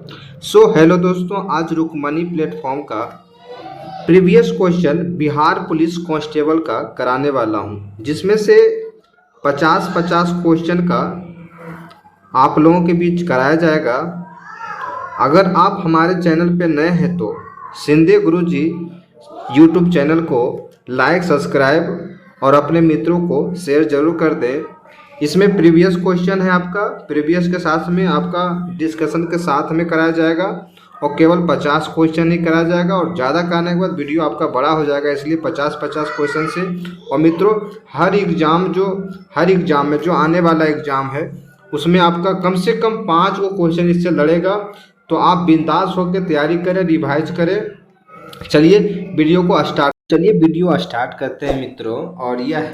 Hello दोस्तों, आज Rukmani platform का previous question Bihar police constable का कराने वाला हूं, जिसमें से 50-50 क्वेश्चन का आप लोगों के बीच कराया जाएगा। अगर आप हमारे चैनल पे नए हैं तो शिंदे गुरुजी यूट्यूब चैनल को लाइक, सब्सक्राइब और अपने मित्रों को शेयर जरूर कर दें। इसमें प्रीवियस क्वेश्चन है आपका, प्रीवियस के साथ में आपका डिस्कशन के साथ में कराया जाएगा और केवल 50 क्वेश्चन ही कराया जाएगा और ज़्यादा कराने के बाद वीडियो आपका बड़ा हो जाएगा, इसलिए 50-50 क्वेश्चन से। और मित्रों, हर एग्ज़ाम में जो आने वाला एग्ज़ाम है उसमें आपका कम से कम 5 वो क्वेश्चन इससे लड़ेगा, तो आप बिंदास होकर तैयारी करें, रिवाइज करें। चलिए वीडियो स्टार्ट करते हैं मित्रों। और यह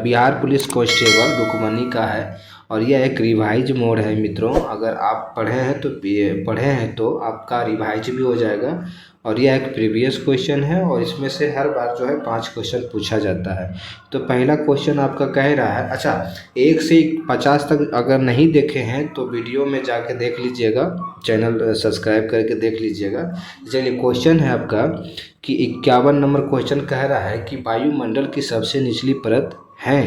बिहार पुलिस कांस्टेबल रुकमनी का है और यह एक रिवाइज मोड है मित्रों। अगर आप पढ़े हैं तो आपका रिवाइज भी हो जाएगा। और यह एक प्रीवियस क्वेश्चन है और इसमें से हर बार जो है 5 क्वेश्चन पूछा जाता है। तो पहला क्वेश्चन आपका कह रहा है, अच्छा 1 से 50 तक अगर नहीं देखे हैं तो वीडियो में जाके देख लीजिएगा, चैनल सब्सक्राइब करके देख लीजिएगा। चलिए, क्वेश्चन है आपका कि 51 नंबर क्वेश्चन कह रहा है कि वायुमंडल की सबसे निचली परत है।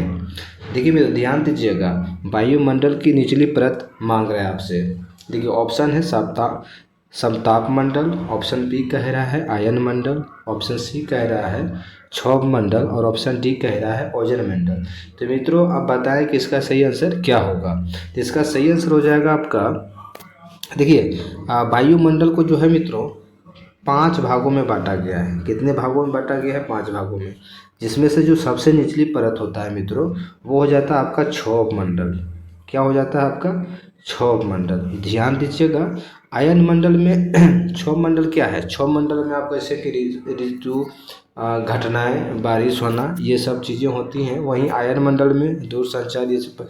देखिए मेरे ध्यान दीजिएगा, वायुमंडल की निचली परत मांग रहा है आपसे। देखिए ऑप्शन है समताप मंडल, ऑप्शन बी कह रहा है आयन मंडल, ऑप्शन सी कह रहा है क्षोभ मंडल और ऑप्शन डी कह रहा है ओजोन मंडल। तो मित्रों आप बताएं कि इसका सही आंसर क्या होगा। तो इसका सही आंसर हो जाएगा आपका, देखिए वायुमंडल को जो है मित्रों 5 भागों में बांटा गया है। कितने भागों में बांटा गया है? 5 भागों में, जिसमें से जो सबसे निचली परत होता है मित्रों वो हो जाता है आपका क्षोभ मंडल। क्या हो जाता है आपका? क्षोभ मंडल। ध्यान दीजिएगा, आयन मंडल में क्षोभ मंडल क्या है? क्षोभ मंडल में आपको जैसे कि ऋतु, घटनाएं, बारिश होना, ये सब चीज़ें होती हैं। वहीं आयन मंडल में दूर संचार, ये सब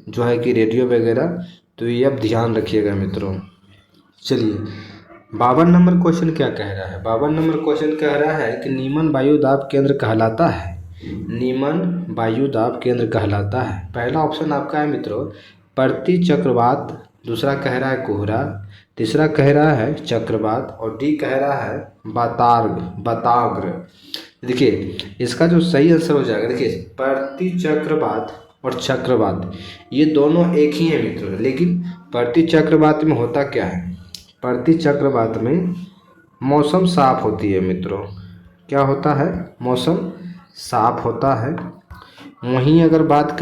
जो है कि रेडियो वगैरह। तो ये अब ध्यान रखिएगा मित्रों। चलिए 52 नंबर क्वेश्चन क्या कह रहा है? 52 नंबर क्वेश्चन कह रहा है कि नीमन वायु दाब केंद्र कहलाता है। नीमन वायु दाब केंद्र कहलाता है। पहला ऑप्शन आपका है मित्रों प्रति चक्रवात, दूसरा कह रहा है कोहरा, तीसरा कह रहा है चक्रवात और डी कह रहा है बताग्र। देखिए इसका जो सही आंसर हो जाएगा, देखिए प्रति चक्रवात और चक्रवात ये दोनों एक ही है मित्रों, लेकिन प्रति चक्रवात में होता क्या है? प्रति चक्रवात में मौसम साफ होती है मित्रों। क्या होता है? मौसम साफ होता है। वहीं अगर बात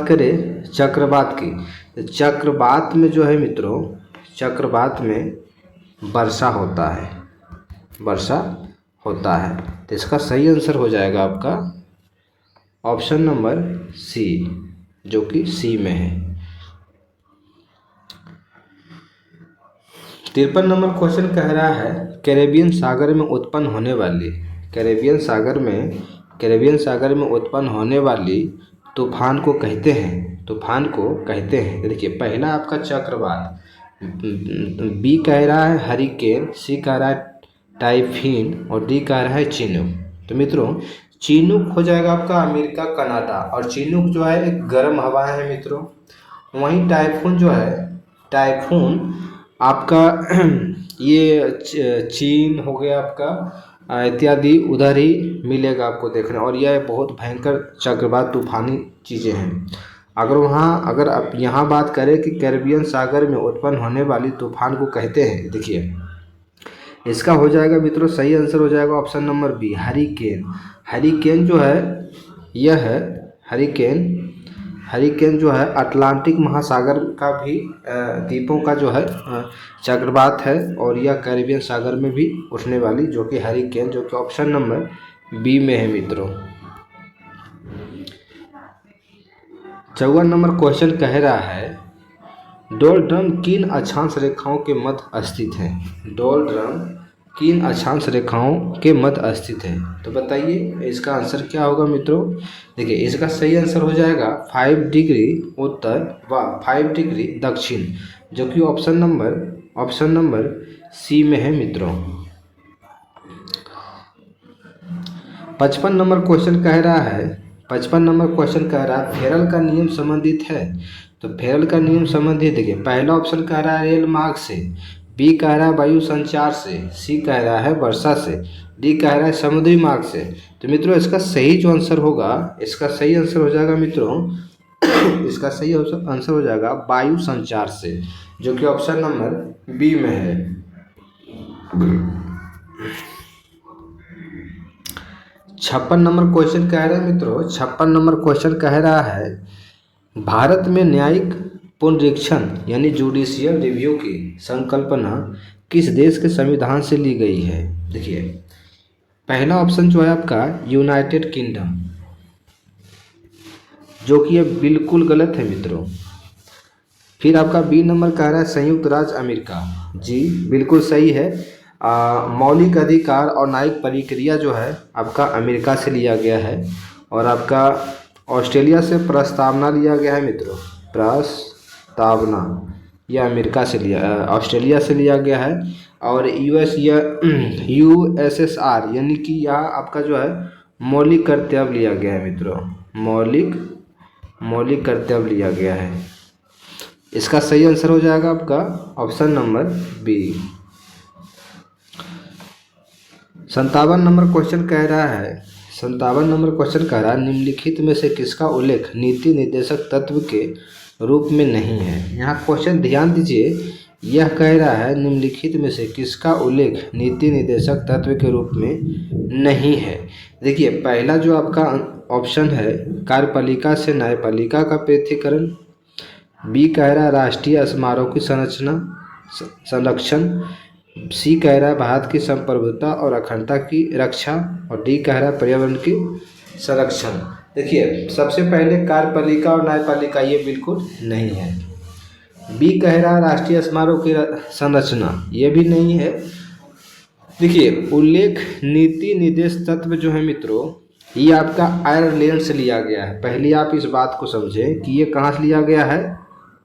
करें चक्रवात की, तो चक्रवात में जो है मित्रों, चक्रवात में वर्षा होता है। तो इसका सही आंसर हो जाएगा आपका ऑप्शन नंबर सी, जो कि सी में है। 53 नंबर क्वेश्चन कह रहा है कैरेबियन सागर में उत्पन्न होने वाली तूफान को कहते हैं। देखिए पहला आपका चक्रवात, बी कह रहा है हरिकेन, सी कह रहा है टाइफून और डी कह रहा है चिनूक। तो मित्रों चिनूक हो जाएगा आपका अमेरिका कनाडा, और चिनूक जो है एक गर्म हवा है मित्रों। वहीं टाइफून आपका ये चीन हो गया आपका, इत्यादि उधर ही मिलेगा आपको देखने। और यह बहुत भयंकर चक्रवात तूफानी चीज़ें हैं। अगर आप यहाँ बात करें कि कैरेबियन सागर में उत्पन्न होने वाली तूफान को कहते हैं, देखिए इसका हो जाएगा मित्रों, सही आंसर हो जाएगा ऑप्शन नंबर बी हरिकेन जो है, यह है हरिकेन जो है अटलांटिक महासागर का भी द्वीपों का जो है चक्रवात है, और यह कैरेबियन सागर में भी उठने वाली जो कि हरिकेन, जो कि ऑप्शन नंबर बी में है मित्रों। 54 नंबर क्वेश्चन कह रहा है डोलड्रम किन अक्षांश रेखाओं के मध्य स्थित है? किन अक्षांश रेखाओं के मध्य स्थित है? तो बताइए इसका आंसर क्या होगा मित्रों। देखिए इसका सही आंसर हो जाएगा 5 डिग्री उत्तर व 5 डिग्री दक्षिण, जो कि ऑप्शन नंबर सी में है मित्रों। 55 नंबर क्वेश्चन कह रहा है 55 नंबर क्वेश्चन कह रहा है फेरल का नियम संबंधित है। तो फेरल का नियम संबंधित देखिए, पहला ऑप्शन कह रहा है रेल मार्ग से, बी कह रहा है वायु संचार से, सी कह रहा है वर्षा से, डी कह रहा है समुद्री मार्ग से। तो मित्रों इसका सही जो आंसर होगा, इसका सही आंसर हो जाएगा मित्रों इसका सही आंसर हो जाएगा वायु संचार से, जो कि ऑप्शन नंबर बी में है। 56 नंबर क्वेश्चन कह रहा है मित्रों, 56 नंबर क्वेश्चन कह रहा है भारत में न्यायिक पुनरीक्षण यानी जुडिशियल रिव्यू की संकल्पना किस देश के संविधान से ली गई है। देखिए पहला ऑप्शन जो है आपका यूनाइटेड किंगडम, जो कि ये बिल्कुल गलत है मित्रों। फिर आपका बी नंबर कह रहा है संयुक्त राज्य अमेरिका, जी बिल्कुल सही है। मौलिक अधिकार और न्यायिक प्रक्रिया जो है आपका अमेरिका से लिया गया है। और आपका ऑस्ट्रेलिया से प्रस्तावना लिया गया है मित्रों, प्रस्तावना यह अमेरिका से ऑस्ट्रेलिया से लिया गया है। और यूएस या यूएसएसआर यानी कि यह आपका जो है मौलिक कर्तव्य लिया गया है मित्रों, मौलिक कर्तव्य लिया गया है। इसका सही आंसर हो जाएगा आपका option number B. 57 number question कह रहा है, 57 नंबर क्वेश्चन कह रहा है निम्नलिखित में से किसका उल्लेख नीति निर्देशक तत्व के रूप में नहीं है। यहाँ क्वेश्चन ध्यान दीजिए, यह कह रहा है निम्नलिखित में से किसका उल्लेख नीति निर्देशक तत्व के रूप में नहीं है। देखिए पहला जो आपका ऑप्शन है कार्यपालिका से न्यायपालिका का पृथक्करण, बी कह रहा है राष्ट्रीय स्मारकों की संरक्षण, सी कह रहा है भारत की संप्रभुता और अखंडता की रक्षा, और डी कह रहा है पर्यावरण की संरक्षण। देखिए सबसे पहले कार्यपालिका और न्यायपालिका ये बिल्कुल नहीं है। बी कह रहा है राष्ट्रीय स्मारकों की संरचना, ये भी नहीं है। देखिए उल्लेख नीति निर्देश तत्व जो है मित्रों, ये आपका आयरलैंड से लिया गया है। पहले आप इस बात को समझें कि ये कहाँ से लिया गया है,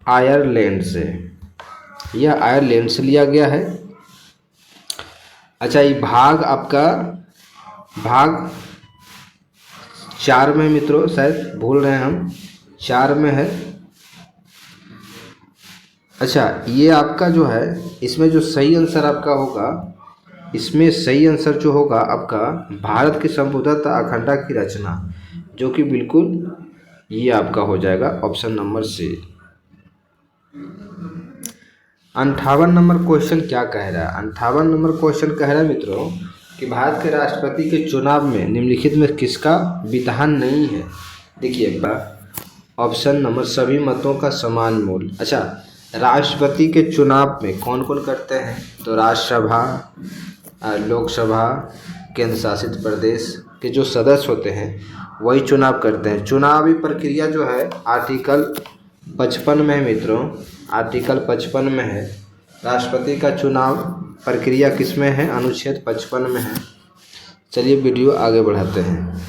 आयरलैंड से, यह आयरलैंड से लिया गया है। अच्छा ये भाग आपका भाग 4 में मित्रों, शायद भूल रहे हैं हम, 4 में है। अच्छा ये आपका जो है इसमें जो सही आंसर आपका होगा, इसमें सही आंसर जो होगा आपका भारत की संप्रभुता अखंडता की रचना, जो कि बिल्कुल ये आपका हो जाएगा option number C. 58 number question क्या कह रहा है, 58 नंबर क्वेश्चन कह रहा है मित्रों कि भारत के राष्ट्रपति के चुनाव में निम्नलिखित में किसका विधान नहीं है। देखिए ऑप्शन नंबर सभी मतों का समान मूल्य। अच्छा राष्ट्रपति के चुनाव में कौन कौन करते हैं, तो राज्यसभा, लोकसभा, केंद्र शासित प्रदेश के जो सदस्य होते हैं वही चुनाव करते हैं। चुनावी प्रक्रिया जो है आर्टिकल 55 में है मित्रों, आर्टिकल 55 में है। राष्ट्रपति का चुनाव प्रक्रिया किस में है, अनुच्छेद 55 में है। चलिए वीडियो आगे बढ़ाते हैं।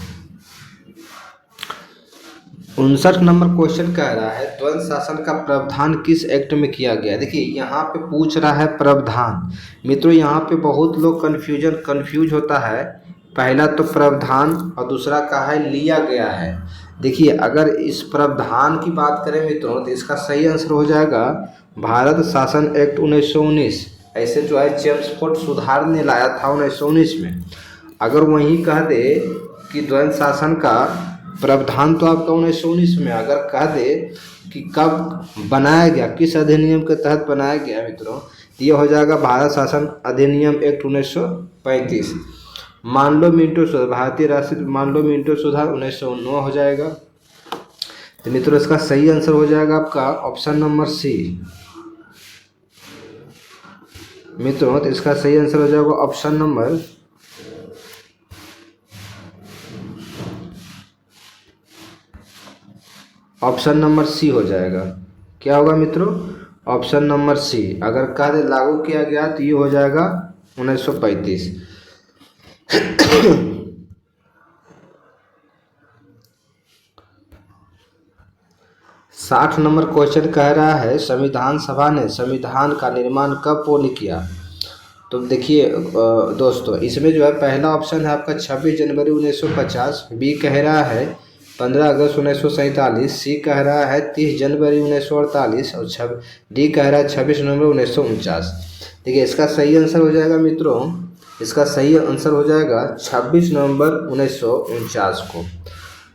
59 नंबर क्वेश्चन कह रहा है द्वंद्व शासन का प्रावधान किस एक्ट में किया गया। देखिए यहाँ पे पूछ रहा है प्रावधान। मित्रों यहाँ पे बहुत लोग कंफ्यूज होता है, पहला तो प्रावधान और दूसरा कहा है लिया गया है। देखिए अगर इस प्रावधान की बात करें मित्रों तो इसका सही आंसर हो जाएगा भारत शासन एक्ट 1919। ऐसे जो है चेम्सफोर्ड सुधार ने लाया था 1919 में। अगर वहीं कह दे कि द्वंद्व शासन का प्रावधान तो आपका 1919 में, अगर कह दे कि कब बनाया गया, किस अधिनियम के तहत बनाया गया मित्रों, तो ये हो जाएगा भारत शासन अधिनियम एक्ट 1935। मान लो मिंटो सुधार, भारतीय राष्ट्रीय मान लो मिंटो सुधार 1909 हो जाएगा। तो मित्रों इसका सही आंसर हो जाएगा आपका ऑप्शन नंबर सी। मित्रों तो इसका सही आंसर हो जाएगा ऑप्शन नंबर सी हो जाएगा। क्या होगा मित्रों, ऑप्शन नंबर सी। अगर कह दे लागू किया गया तो ये हो जाएगा 1935। 60 नंबर क्वेश्चन कह रहा है संविधान सभा ने संविधान का निर्माण कब पूर्ण किया। तो देखिए दोस्तों इसमें जो है पहला ऑप्शन है आपका 26 जनवरी 1950, बी कह रहा है 15 अगस्त 1947। सी कह रहा है 30 जनवरी 1948 और डी कह रहा है 26 नवंबर 1949। देखिए इसका सही आंसर हो जाएगा मित्रों, इसका सही आंसर हो जाएगा 26 नवंबर 1949 को।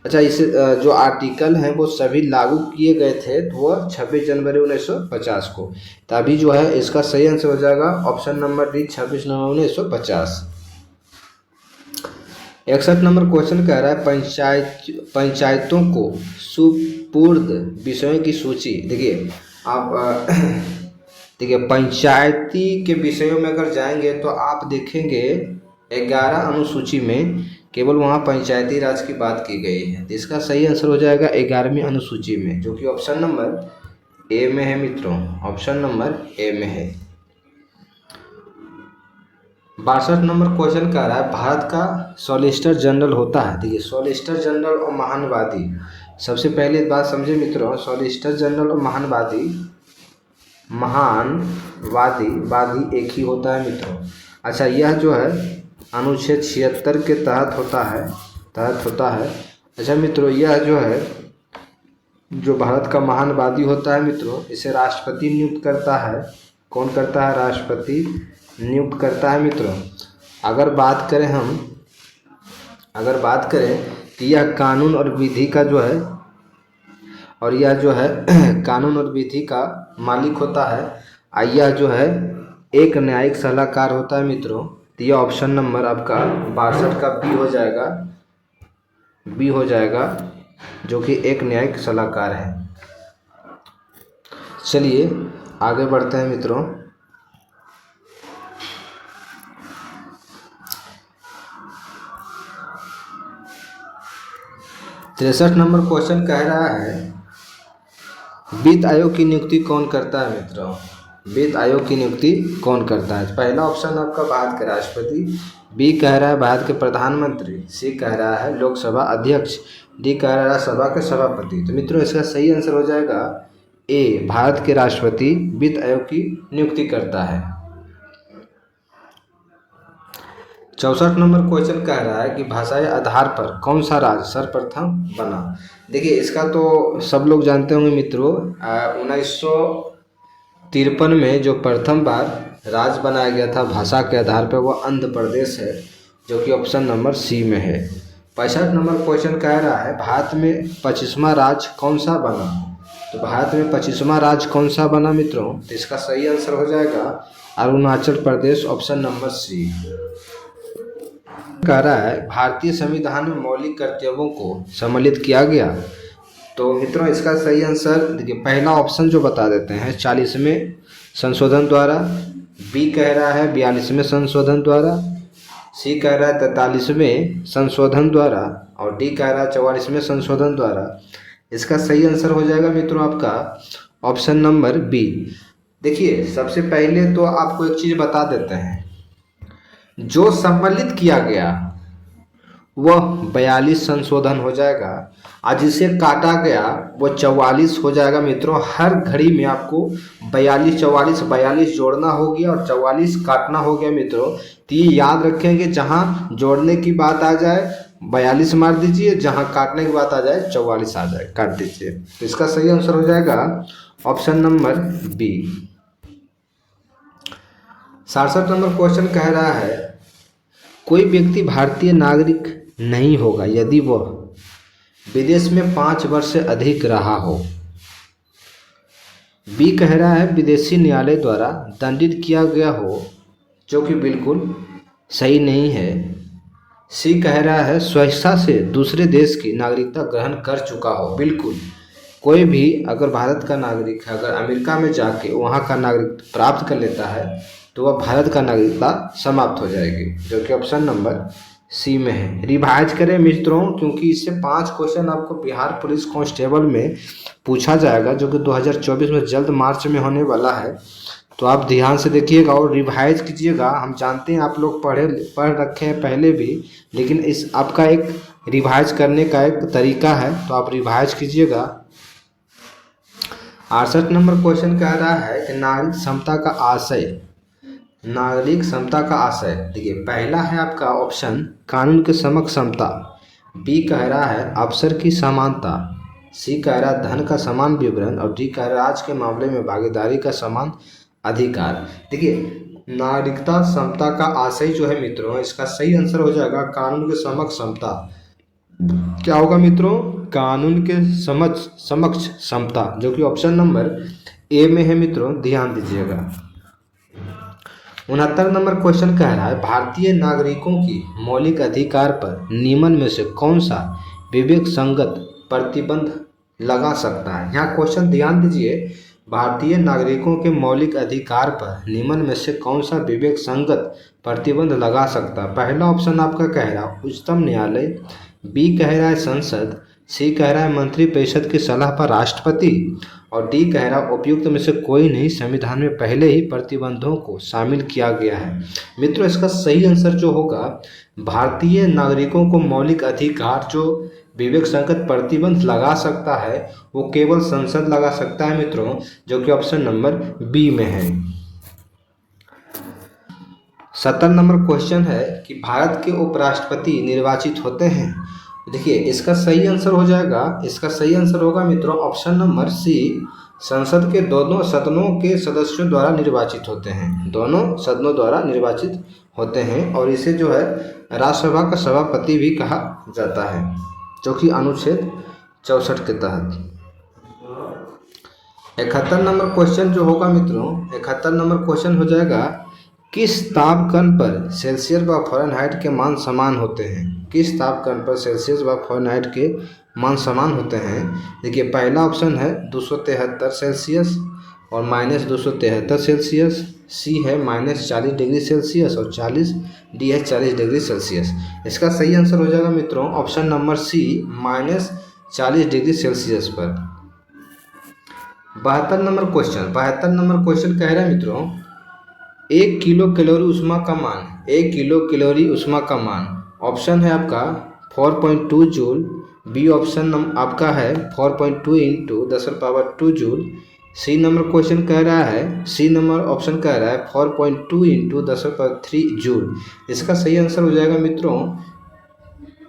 अच्छा, इस जो आर्टिकल हैं वो सभी लागू किए गए थे तो वह 26 जनवरी 1950 को। तभी जो है इसका सही आंसर हो जाएगा ऑप्शन नंबर डी 26 नवंबर 1950। 61 नंबर क्वेश्चन कह रहा है पंचायतों को सुपुर्द विषयों की सूची। देखिए आप देखिए पंचायती के विषयों में अगर जाएंगे तो आप देखेंगे 11 अनुसूची में केवल वहाँ पंचायती राज की बात की गई है। तो इसका सही आंसर हो जाएगा 11वीं अनुसूची में, जो कि ऑप्शन नंबर ए में है मित्रों, ऑप्शन नंबर ए में है। 62 नंबर क्वेश्चन कह रहा है भारत का सॉलिसिटर जनरल होता है। देखिए सॉलिसिटर जनरल और महानवादी, सबसे पहले बात समझे मित्रों, सॉलिसिटर जनरल और वादी एक ही होता है मित्रों। अच्छा, यह जो है अनुच्छेद 76 के तहत होता है। अच्छा मित्रों, यह जो है जो भारत का महानवादी होता है मित्रों, इसे राष्ट्रपति नियुक्त करता है। कौन करता है? राष्ट्रपति नियुक्त करता है मित्रों। अगर बात करें तो यह कानून और विधि का जो है कानून और विधि का मालिक होता है। यह जो है एक न्यायिक सलाहकार होता है मित्रों। तो यह ऑप्शन नंबर आपका 62 का बी हो जाएगा, जो कि एक न्यायिक सलाहकार है। चलिए आगे बढ़ते हैं मित्रों। तिरसठ नंबर क्वेश्चन कह रहा है वित्त आयोग की नियुक्ति कौन करता है मित्रों? वित्त आयोग की नियुक्ति कौन करता है? पहला ऑप्शन आपका भारत के राष्ट्रपति, बी कह रहा है भारत के प्रधानमंत्री, सी कह रहा है लोकसभा अध्यक्ष, डी कह रहा है राज्यसभा के सभापति। तो मित्रों इसका सही आंसर हो जाएगा ए, भारत के राष्ट्रपति वित्त आयोग की नियुक्ति करता है। 64 नंबर क्वेश्चन कह रहा है कि भाषाई आधार पर कौन सा राज्य सर्वप्रथम बना? देखिए इसका तो सब लोग जानते होंगे मित्रों, 1953 में जो प्रथम बार राज्य बनाया गया था भाषा के आधार पर वह आंध्र प्रदेश है, जो कि ऑप्शन नंबर सी में है। 65 नंबर क्वेश्चन कह रहा है भारत में 25वां राज्य कौन सा बना? तो भारत में 25वां राज्य कौन सा बना मित्रों? तो इसका सही आंसर हो जाएगा अरुणाचल प्रदेश, ऑप्शन नंबर सी। कह रहा है भारतीय संविधान में मौलिक कर्तव्यों को सम्मिलित किया गया। तो मित्रों इसका सही आंसर देखिए पहला ऑप्शन जो बता देते हैं 40वें संशोधन द्वारा, बी कह रहा है 42वें संशोधन द्वारा, सी कह रहा है 43वें संशोधन द्वारा और डी कह रहा है 44वें संशोधन द्वारा। इसका सही आंसर हो जाएगा मित्रों आपका ऑप्शन नंबर बी। देखिए सबसे पहले तो आपको एक चीज़ बता देते हैं, जो सम्मिलित किया गया वह 42 संशोधन हो जाएगा और जिसे काटा गया वो 44 हो जाएगा मित्रों। हर घड़ी में आपको 42 जोड़ना हो गया और 44 काटना हो गया मित्रों। तो ये याद रखेंगे, जहाँ जोड़ने की बात आ जाए 42 मार दीजिए, जहाँ काटने की बात आ जाए 44 आ जाए, काट दीजिए। तो इसका सही आंसर हो जाएगा option number B. 67 number question कह रहा है कोई व्यक्ति भारतीय नागरिक नहीं होगा यदि वह विदेश में 5 वर्ष से अधिक रहा हो। बी कह रहा है विदेशी न्यायालय द्वारा दंडित किया गया हो, जो कि बिल्कुल सही नहीं है। सी कह रहा है स्वेच्छा से दूसरे देश की नागरिकता ग्रहण कर चुका हो। बिल्कुल कोई भी अगर भारत का नागरिक है, अगर अमेरिका में जाके वहाँ का नागरिक प्राप्त कर लेता है तो वह भारत का नागरिकता समाप्त हो जाएगी, जो कि ऑप्शन नंबर सी में है। रिवाइज करें मित्रों, क्योंकि इससे 5 क्वेश्चन आपको बिहार पुलिस कांस्टेबल में पूछा जाएगा, जो कि 2024 में जल्द मार्च में होने वाला है। तो आप ध्यान से देखिएगा और रिवाइज कीजिएगा। हम जानते हैं आप लोग पढ़ रखे हैं पहले भी, लेकिन इस आपका एक रिवाइज करने का एक तरीका है, तो आप रिवाइज कीजिएगा। 68 नंबर क्वेश्चन कह रहा है कि नागरिक समता का आशय। देखिए पहला है आपका ऑप्शन कानून के समक्ष समता, बी कह रहा है अवसर की समानता, सी कह रहा है धन का समान विवरण और डी कह रहा है आज के मामले में भागीदारी का समान अधिकार। देखिए नागरिकता समता का आशय जो है मित्रों, इसका सही आंसर हो जाएगा कानून के समक्ष समता। क्या होगा मित्रों? कानून के समक्ष समता, जो कि ऑप्शन नंबर ए में है मित्रों, ध्यान दीजिएगा। 69 नंबर क्वेश्चन कह रहा है भारतीय नागरिकों की मौलिक अधिकार पर निम्न में से कौन सा विवेक संगत प्रतिबंध लगा सकता है। यहाँ क्वेश्चन ध्यान दीजिए, भारतीय नागरिकों के मौलिक अधिकार पर निम्न में से कौन सा विवेक संगत प्रतिबंध लगा सकता है। पहला ऑप्शन आपका कह रहा है उच्चतम न्यायालय, बी कह रहा है संसद, सी कह रहा है मंत्रिपरिषद की सलाह पर राष्ट्रपति और डी कह रहा है उपयुक्त में से कोई नहीं, संविधान में पहले ही प्रतिबंधों को शामिल किया गया है। मित्रों इसका सही आंसर जो होगा, भारतीय नागरिकों को मौलिक अधिकार जो विवेक संगत प्रतिबंध लगा सकता है वो केवल संसद लगा सकता है मित्रों, जो कि ऑप्शन नंबर बी में है। 70 नंबर क्वेश्चन है कि भारत के उपराष्ट्रपति निर्वाचित होते हैं। देखिए इसका सही आंसर हो जाएगा, इसका सही आंसर होगा मित्रों ऑप्शन नंबर सी, संसद के दोनों सदनों के सदस्यों द्वारा निर्वाचित होते हैं, दोनों सदनों द्वारा निर्वाचित होते हैं और इसे जो है राज्यसभा का सभापति भी कहा जाता है, जो कि अनुच्छेद 64 के तहत। 71 नंबर क्वेश्चन जो होगा मित्रों, 71 नंबर क्वेश्चन हो जाएगा किस तापक्रम पर सेल्सियस व फ़ारेनहाइट के मान समान होते हैं। किस तापक्रम पर सेल्सियस व फ़ारेनहाइट के मान समान होते हैं। देखिए पहला ऑप्शन है 273 सेल्सियस और -273 सेल्सियस, सी है -40 डिग्री सेल्सियस और 40 डी है 40 डिग्री सेल्सियस। इसका सही आंसर हो जाएगा मित्रों option number C, -40 degree Celsius पर। 72 नंबर क्वेश्चन कह रहा है मित्रों 1 किलो कैलोरी ऊष्मा का मान, 1 किलो कैलोरी ऊष्मा का मान ऑप्शन है आपका 4.2 जूल, बी ऑप्शन आपका है 4.2 into 10⁻² joule, C number question कह रहा है, सी नंबर ऑप्शन कह रहा है 4.2 इंटू 10⁻³ जूल। इसका सही आंसर हो जाएगा मित्रों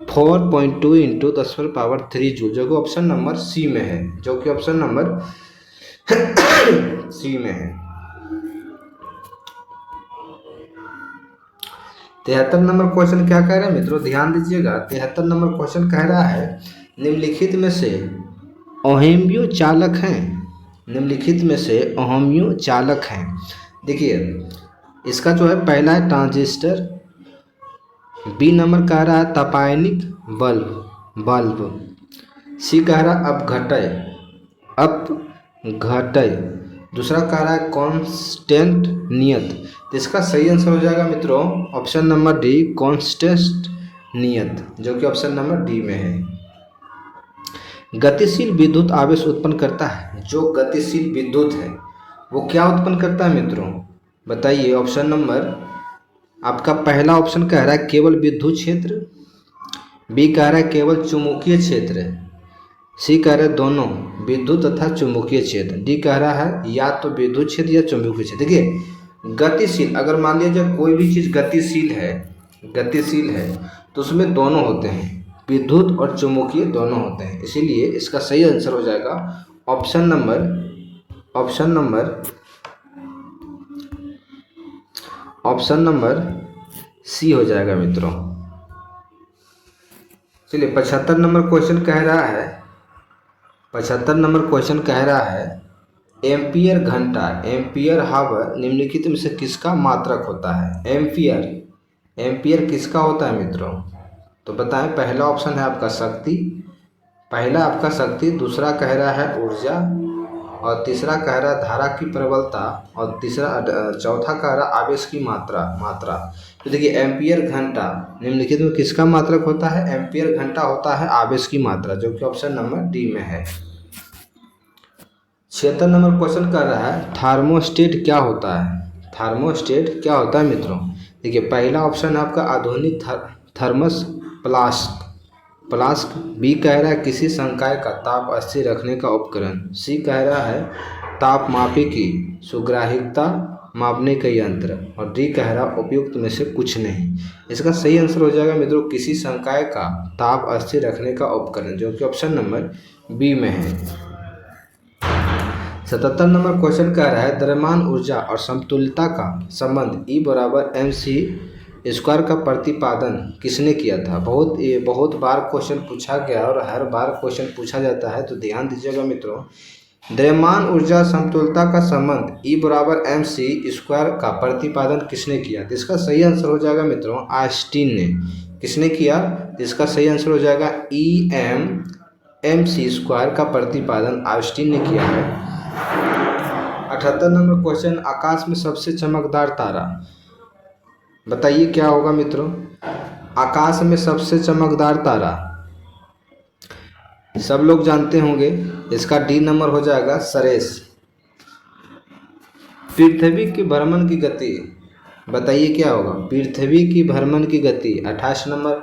4.2 इंटू 10⁻³ जूल, जो कि ऑप्शन नंबर सी में है, जो कि ऑप्शन नंबर सी में है। 73 नंबर क्वेश्चन क्या कह रहा है मित्रों, ध्यान दीजिएगा। 73 नंबर क्वेश्चन कह रहा है निम्नलिखित में से अहोमियो चालक हैं, निम्नलिखित में से अहोमियो चालक हैं। देखिए इसका जो है पहला है ट्रांजिस्टर, बी नंबर कह रहा है तपायनिक बल्ब, सी कह रहा है अपघटय, दूसरा कह रहा है कांस्टेंट नियत। तो इसका सही आंसर हो जाएगा मित्रों ऑप्शन नंबर डी, कांस्टेंट नियत, जो कि ऑप्शन नंबर डी में है। गतिशील विद्युत आवेश उत्पन्न करता है, जो गतिशील विद्युत है वो क्या उत्पन्न करता है मित्रों बताइए। ऑप्शन नंबर आपका पहला ऑप्शन कह रहा है केवल विद्युत क्षेत्र, बी कह रहा है केवल चुंबकीय क्षेत्र, सी कह रहा है दोनों विद्युत तथा चुंबकीय क्षेत्र, डी कह रहा है या तो विद्युत क्षेत्र या चुंबकीय क्षेत्र। देखिए गतिशील, अगर मान लीजिए कोई भी चीज़ गतिशील है तो उसमें दोनों होते हैं, विद्युत और चुंबकीय दोनों होते हैं, इसीलिए इसका सही आंसर हो जाएगा ऑप्शन नंबर सी हो जाएगा मित्रों। चलिए 75 नंबर क्वेश्चन कह रहा है, 75 नंबर क्वेश्चन कह रहा है एम्पियर घंटा, एम्पियर हावर निम्नलिखित में से किसका मात्रक होता है। एम्पियर किसका होता है मित्रों, तो बताएं। पहला ऑप्शन है आपका शक्ति, दूसरा कह रहा है ऊर्जा और तीसरा कह रहा है धारा की प्रबलता और चौथा कह रहा है आवेश की मात्रा। तो देखिए एम्पियर घंटा निम्नलिखित में किसका मात्रक होता है। एम्पियर घंटा होता है आवेश की मात्रा, जो कि ऑप्शन नंबर डी में है। 76 नंबर क्वेश्चन कर रहा है थर्मोस्टेट क्या होता है मित्रों। देखिए पहला ऑप्शन है आपका आधुनिक थर्मस फ्लास्क, बी कह रहा है किसी संकाय का ताप स्थिर रखने का उपकरण, सी कह रहा है तापमापी की सुग्राहिकता मापने का यंत्र, और डी कह रहा उपयुक्त में से कुछ नहीं। इसका सही आंसर हो जाएगा मित्रों किसी संकाय का ताप स्थिर रखने का उपकरण, जो कि ऑप्शन नंबर बी में है। 77 नंबर क्वेश्चन कह रहा है द्रव्यमान ऊर्जा और समतुल्यता का संबंध E बराबर mc² का प्रतिपादन किसने किया था। बहुत बार क्वेश्चन पूछा गया और हर बार क्वेश्चन पूछा जाता है, तो ध्यान दीजिएगा मित्रों। द्रव्यमान ऊर्जा समतुल्यता का संबंध E बराबर mc² का प्रतिपादन किसने किया। तो इसका सही आंसर हो जाएगा मित्रों आइंस्टीन ने। किसने किया। इसका सही आंसर हो जाएगा mc² का प्रतिपादन आइंस्टीन ने किया है। 78 नंबर क्वेश्चन आकाश में सबसे चमकदार तारा, बताइए क्या होगा मित्रों। आकाश में सबसे चमकदार तारा सब लोग जानते होंगे, इसका डी नंबर हो जाएगा सरेस। पृथ्वी की भ्रमण की गति, बताइए क्या होगा। पृथ्वी की भ्रमण की गति 28 नंबर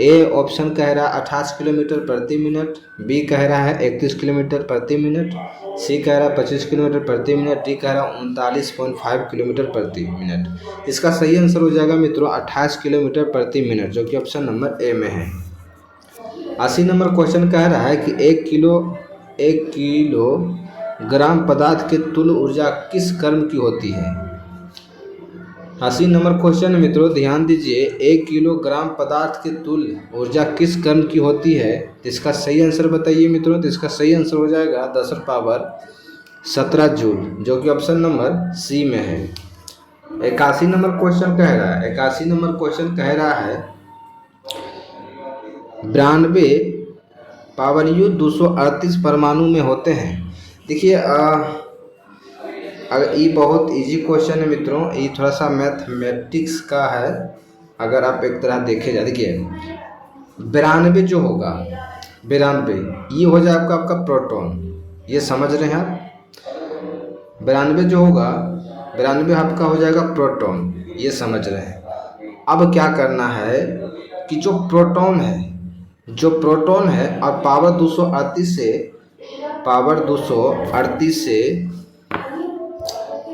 ए ऑप्शन कह रहा है 28 किलोमीटर प्रति मिनट, बी कह रहा है 31 किलोमीटर प्रति मिनट, सी कह रहा है 25 किलोमीटर प्रति मिनट, डी कह रहा है 39.5 किलोमीटर प्रति मिनट। इसका सही आंसर हो जाएगा मित्रों 28 किलोमीटर प्रति मिनट, जो कि ऑप्शन नंबर ए में है। 80 नंबर क्वेश्चन कह रहा है कि 1 किलोग्राम पदार्थ के तुल्य ऊर्जा किस कर्म की होती है। 80 नंबर क्वेश्चन मित्रों ध्यान दीजिए, 1 किलोग्राम पदार्थ के तुल्य ऊर्जा किस कर्म की होती है। तो इसका सही आंसर बताइए मित्रों। तो इसका सही आंसर हो जाएगा 10⁻17 जूल, जो कि ऑप्शन नंबर सी में है। 81 नंबर क्वेश्चन कह रहा है 81 नंबर क्वेश्चन कह रहा है 92 238 परमाणु में होते हैं। देखिए अगर ये बहुत इजी क्वेश्चन है मित्रों, ये थोड़ा सा मैथमेटिक्स का है। अगर आप एक तरह देखे जाए, देखिए 92 जो होगा 92 ये हो जाए आपका प्रोटॉन, ये समझ रहे हैं आप। 92 जो होगा 92 आपका हो जाएगा प्रोटॉन, ये समझ रहे हैं। अब क्या करना है कि जो प्रोटॉन है और पावर 238 से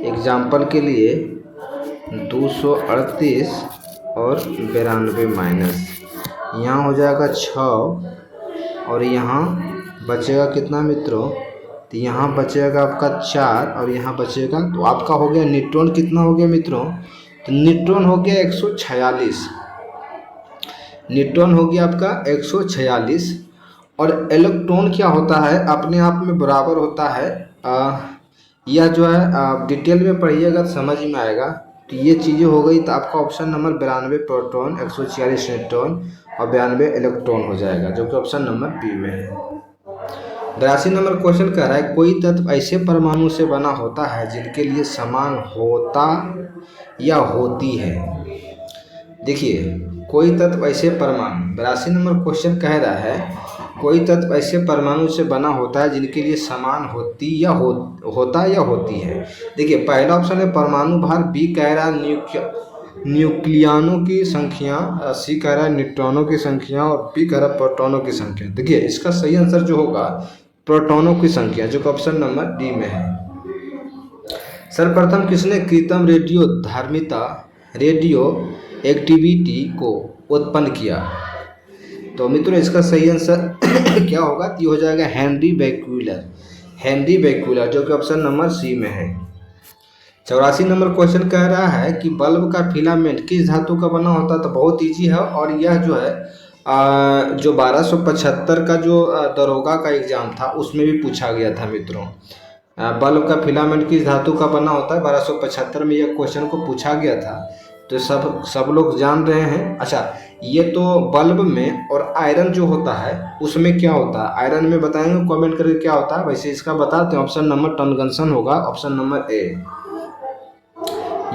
एग्जाम्पल के लिए 238 और 92 माइनस, यहाँ हो जाएगा 6 और यहाँ बचेगा कितना मित्रों। तो यहाँ बचेगा आपका 4 और यहाँ बचेगा, तो आपका हो गया न्यूट्रॉन कितना हो गया मित्रों। तो न्यूट्रॉन हो गया 146, न्यूट्रॉन हो गया आपका 146। और इलेक्ट्रॉन क्या होता है अपने आप में बराबर होता है यह जो है डिटेल में पढ़िएगा तो समझ में आएगा। तो ये चीज़ें हो गई, तो आपका ऑप्शन नंबर 92 प्रोटॉन 146 न्यूट्रॉन और 92 इलेक्ट्रॉन हो जाएगा, जो कि ऑप्शन नंबर बी में है। 82 नंबर क्वेश्चन कह रहा है कोई तत्व ऐसे परमाणु से बना होता है जिनके लिए समान होता या होती है। देखिए कोई तत्व ऐसे परमाणु, 82 नंबर क्वेश्चन कह रहा है कोई तत्व ऐसे परमाणु से बना होता है जिनके लिए समान होती या होता या होती है। देखिए पहला ऑप्शन है परमाणु भार, बी कह रहा है न्यूक्लियनों की संख्या, सी कह रहा है न्यूट्रॉनों की संख्या और बी कह रहा है प्रोटॉनों की संख्या। देखिए इसका सही आंसर जो होगा प्रोटॉनों की संख्या, जो कि ऑप्शन नंबर डी में है। सर्वप्रथम किसने कृत्रिम रेडियो एक्टिविटी को उत्पन्न किया। तो मित्रों इसका सही आंसर क्या होगा, तो ये हो जाएगा हेनरी बैक्यूलर, जो कि ऑप्शन नंबर सी में है। 84 नंबर क्वेश्चन कह रहा है कि बल्ब का फिलामेंट किस धातु का बना होता है। तो बहुत इजी है, और यह जो है जो 1275 का जो दरोगा का एग्जाम था उसमें भी पूछा गया था मित्रों। बल्ब का फिलामेंट किस धातु का बना होता है, 1275 में यह क्वेश्चन को पूछा गया था, तो सब लोग जान रहे हैं। अच्छा ये तो बल्ब में, और आयरन जो होता है उसमें क्या होता है, आयरन में बताएंगे कमेंट करके क्या होता है। वैसे इसका बताते हैं, ऑप्शन नंबर टंगस्टन होगा, ऑप्शन नंबर ए।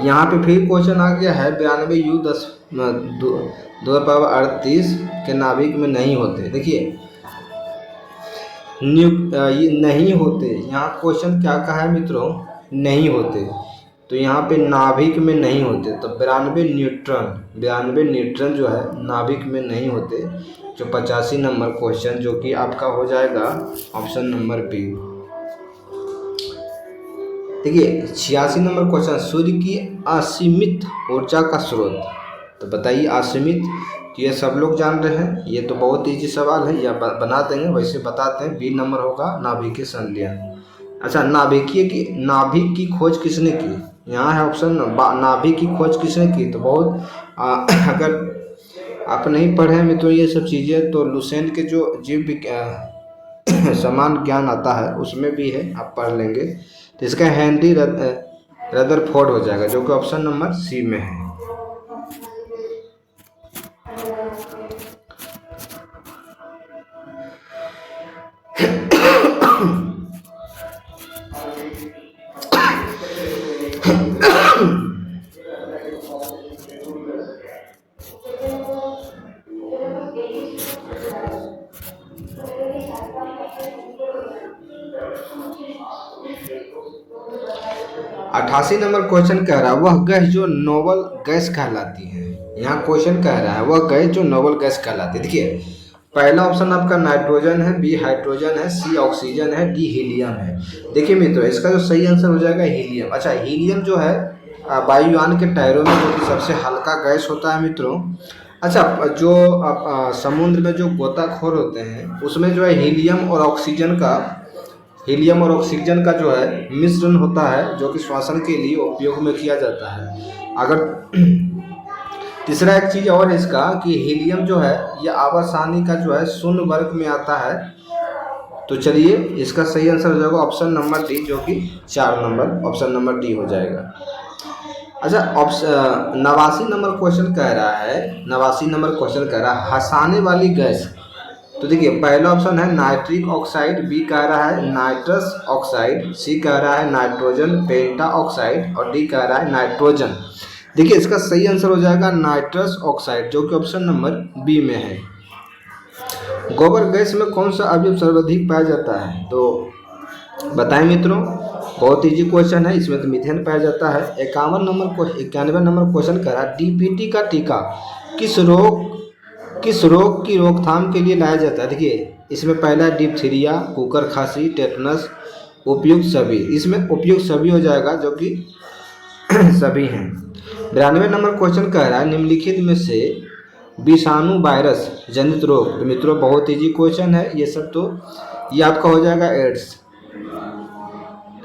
यहाँ पे फिर क्वेश्चन आ गया है 92U10⁻38 के नाभिक में नहीं होते। देखिए ये नहीं होते, यहाँ क्वेश्चन क्या कहा है मित्रों, नहीं होते। तो यहाँ पे नाभिक में नहीं होते, तो 92 न्यूट्रॉन जो है नाभिक में नहीं होते। जो 85 नंबर क्वेश्चन जो कि आपका हो जाएगा ऑप्शन नंबर बी। देखिए 86 नंबर क्वेश्चन, सूर्य की असीमित ऊर्जा का स्रोत। तो बताइए असीमित, तो ये सब लोग जान रहे हैं, ये तो बहुत ईजी सवाल है, या बना देंगे, वैसे बताते हैं। बी नंबर होगा नाभिकीय संलयन। अच्छा, नाभिक की खोज किसने की? यहाँ है ऑप्शन, नाभिक की खोज किसने की? तो बहुत अगर आप नहीं पढ़े मित्रों ये सब चीज़ें, तो लुसेंट के जो जीव समान ज्ञान आता है उसमें भी है, आप पढ़ लेंगे। तो इसका हेनरी रदरफोर्ड हो जाएगा, जो कि ऑप्शन नंबर सी में है। अठासी नंबर क्वेश्चन कह रहा है वह गैस जो नोबल गैस कहलाती है। यहाँ क्वेश्चन कह रहा है वह गैस जो नोबल गैस कहलाती है। देखिए पहला ऑप्शन आपका नाइट्रोजन है, बी हाइड्रोजन है, सी ऑक्सीजन है, डी हीलियम है। देखिए मित्रों इसका जो सही आंसर हो जाएगा हीलियम। अच्छा, हीलियम जो है वायुयान के टायरों में जो कि सबसे हल्का गैस होता है मित्रों। अच्छा, जो समुद्र में जो गोताखोर होते हैं उसमें जो है हीलियम और ऑक्सीजन का जो है मिश्रण होता है, जो कि श्वसन के लिए उपयोग में किया जाता है। अगर तीसरा एक चीज़ और है इसका कि हीलियम जो है ये आवर्सानी का जो है शून्य वर्ग में आता है। तो चलिए इसका सही आंसर हो जाएगा ऑप्शन नंबर डी, जो कि 4 नंबर ऑप्शन नंबर डी हो जाएगा। अच्छा, 89 नंबर क्वेश्चन कह रहा है हंसाने वाली गैस। तो देखिए पहला ऑप्शन है नाइट्रिक ऑक्साइड, बी कह रहा है नाइट्रस ऑक्साइड, सी कह रहा है नाइट्रोजन पेंटा ऑक्साइड और डी कह रहा है नाइट्रोजन। देखिए इसका सही आंसर हो जाएगा नाइट्रस ऑक्साइड, जो कि ऑप्शन नंबर बी में है। गोबर गैस में कौन सा अवयव सर्वाधिक पाया जाता है? तो बताएं मित्रों, बहुत इजी क्वेश्चन है, इसमें तो मीथेन पाया जाता है। 91 नंबर क्वेश्चन कह रहा है डीपीटी का टीका किस रोग की रोकथाम के लिए लाया जाता है? देखिए इसमें पहला डिप्थीरिया, कुकर खांसी, टेटनस, उपयुक्त सभी। इसमें उपयुक्त सभी हो जाएगा, जो कि सभी हैं। 92 नंबर क्वेश्चन कह रहा है निम्नलिखित में से विषाणु वायरस जनित रोग। तो मित्रों बहुत इजी क्वेश्चन है, ये सब तो ये आपका हो जाएगा एड्स।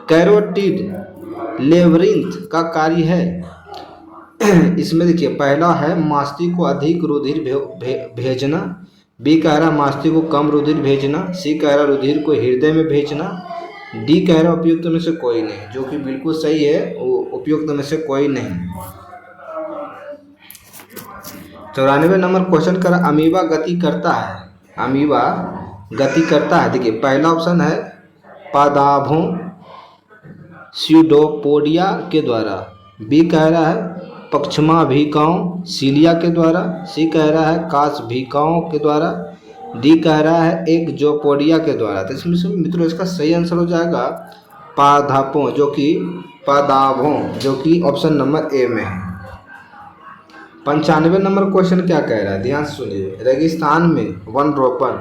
कैरोटिड लेबरिंथ का कार्य है। इसमें देखिए पहला है मस्तिष्क को अधिक रुधिर भेजना, बी कह रहा मस्तिष्क को कम रुधिर भेजना, सी कह रहा रुधिर को हृदय में भेजना, डी कह रहा उपयुक्त में से कोई नहीं, जो कि बिल्कुल सही है, उपयुक्त में से कोई नहीं। 94 नंबर क्वेश्चन कर अमीबा गति करता है। देखिए पहला ऑप्शन है पादाभों स्यूडोपोडिया के द्वारा, बी कह रहा है पक्षमाभिकाओं सीलिया के द्वारा, सी कह रहा है काशभिकाओं के द्वारा, डी कह रहा है एक जोपोडिया के द्वारा। तो इसमें से मित्रों इसका सही आंसर हो जाएगा पादाभों, जो कि ऑप्शन नंबर ए में है। 95 नंबर क्वेश्चन क्या कह रहा है, ध्यान से सुनिए। रेगिस्तान में वन रोपण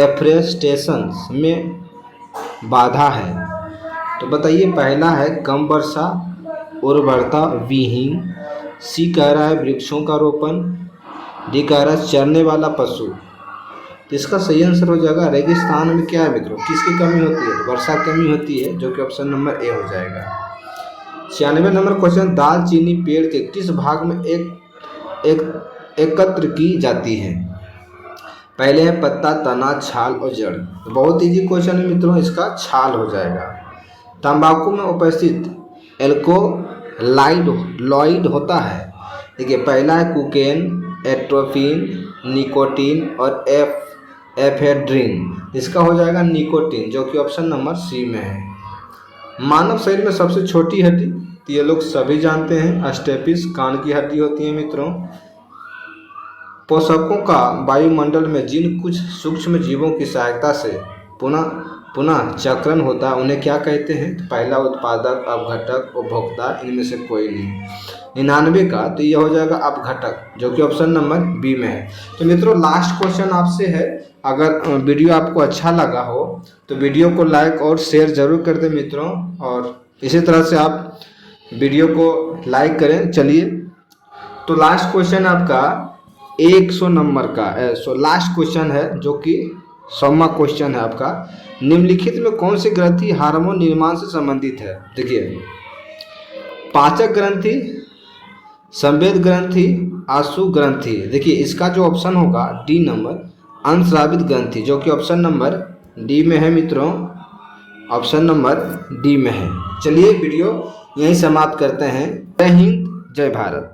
एफरेस्टेशन में बाधा है। तो बताइए पहला है कम वर्षा, उर्वरता विहीन, सी कह रहा है वृक्षों का रोपण, डी कह रहा है चरने वाला पशु। तो इसका सही आंसर हो जाएगा रेगिस्तान में क्या है मित्रों, किसकी कमी होती है? वर्षा कमी होती है, जो कि ऑप्शन नंबर ए हो जाएगा। 96 नंबर क्वेश्चन दालचीनी पेड़ के किस भाग में एकत्र की जाती है? पहले है पत्ता, तना, छाल और जड़। तो बहुत इजी क्वेश्चन है मित्रों, इसका छाल हो जाएगा। तंबाकू में उपस्थित एल्कोलॉइड होता है। देखिए पहला है कोकेन, एट्रोपिन, निकोटीन और एफेड्रिन। इसका हो जाएगा निकोटीन, जो कि ऑप्शन नंबर सी में है। मानव शरीर में सबसे छोटी हड्डी, तो ये लोग सभी जानते हैं स्टेपिस कान की हड्डी होती है मित्रों। पोषकों का वायुमंडल में जिन कुछ सूक्ष्म जीवों की सहायता से पुनः चक्रण होता है उन्हें क्या कहते हैं? तो पहला उत्पादक, अपघटक, उपभोक्ता, इनमें से कोई नहीं। 99 का तो यह हो जाएगा अपघटक, जो कि ऑप्शन नंबर बी में है। तो मित्रों लास्ट क्वेश्चन आपसे है, अगर वीडियो आपको अच्छा लगा हो तो वीडियो को लाइक और शेयर जरूर कर दें मित्रों, और इसी तरह से आप वीडियो को लाइक करें। चलिए, तो लास्ट क्वेश्चन आपका 100 नंबर का लास्ट क्वेश्चन है, जो कि 100वां क्वेश्चन है आपका। निम्नलिखित में कौन सी ग्रंथि हार्मोन निर्माण से संबंधित है? देखिए, पाचक ग्रंथि, संवेद ग्रंथि, आशु ग्रंथि। देखिए, इसका जो ऑप्शन होगा डी नंबर, अंतस्रावित ग्रंथि, जो कि ऑप्शन नंबर डी में है मित्रों, ऑप्शन नंबर डी में है। चलिए, वीडियो यहीं समाप्त करते हैं। जय हिंद, जय भारत।